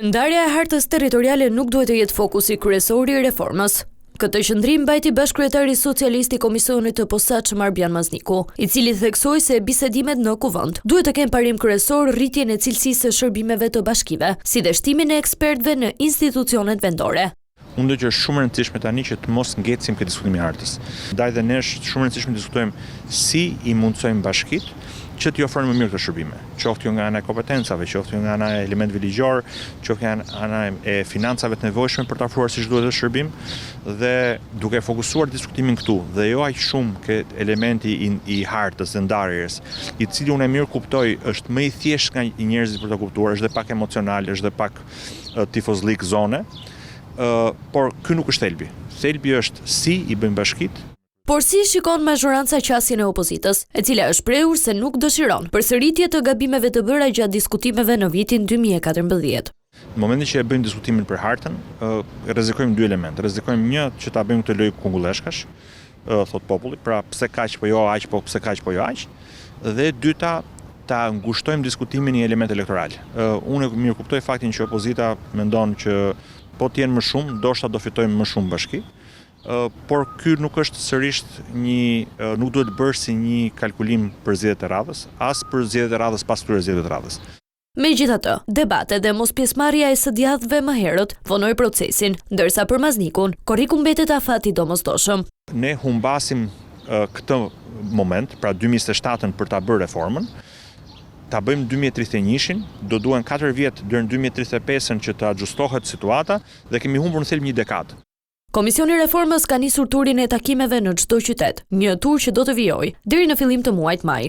Ndarja e hartës territoriale nuk duhet të jetë fokusi kryesor i reformës. Këtë qëndrim mbajti bashkëkryetari socialist i Komisionit të Posaçëm Arbian Mazniku, i cili theksoi se bisedimet në kuvend duhet të kenë parim kryesor rritjen e cilësisë së shërbimeve të bashkive, si dhe shtimin e ekspertëve në institucionet vendore. Unë do që është shumë e rëndësishme tani që të mos ngecim këtë diskutim i hartës. Ndaj dhe nesh shumë e rëndësishme të diskutojmë si i mundsojmë bashkitë që t'i ofrojnë më mirë këto shërbime. Qoftë jo nga ana e kompetencave, qoftë jo nga ana e elementeve ligjor, qoftë nga ana e financave të nevojshme për të ofruar siç duhet të shërbim, dhe duke fokusuar diskutimin këtu dhe jo aq shumë këtë elementi i hartës dhe ndarjes, i cili unë e mirë kuptoj është më i thjeshtë nga njerëzit për të kuptuar, është dhe pak emocional, është dhe pak tifozlik zone, por ky nuk është thelbi. Thelbi është si i bëjmë bashkitë. Por si shikon mazhoranca qasjen e opozitës, e cila është prehur se nuk dëshiron përsëritje të gabimeve të bëra gjatë diskutimeve në vitin 2014. Në momentin që e bëjmë diskutimin për hartën, rrezikojmë dy elemente. Rrezikojmë një që ta bëjmë këtë lojë kungulleshkash, thot populli, pra pse kaq po jo aq, po pse kaq po jo aq. Dhe dyta, ta ngushtojmë diskutimin në element elektoral. Unë mirë kuptoj faktin që opozita mendon që po të jenë më shumë, ndoshta do fitojmë më shumë bashki. Por ky nuk është sërish nuk duhet bërë si një kalkulim për zgjedhjet e radhës, as për zgjedhjet e radhës pas këtyre zgjedhjeve të radhës. Megjithatë, debate dhe mospjesmarrja e së djathtëve më herët vonoi procesin, ndërsa për Maznikun, korriku mbetet afati domosdoshëm. Ne humbasim këtë moment, pra 2027-ën për ta bërë reformën. Ta bëjmë 2031-shin, do duhen 4 vjet deri në 2035-ën që të ajustohet situata dhe kemi humbur në thelb një dekadë. Komisioni Reformës ka nisur turin e takimeve në çdo qytet, një tur që do të vijojë deri në fillim të muajit maj.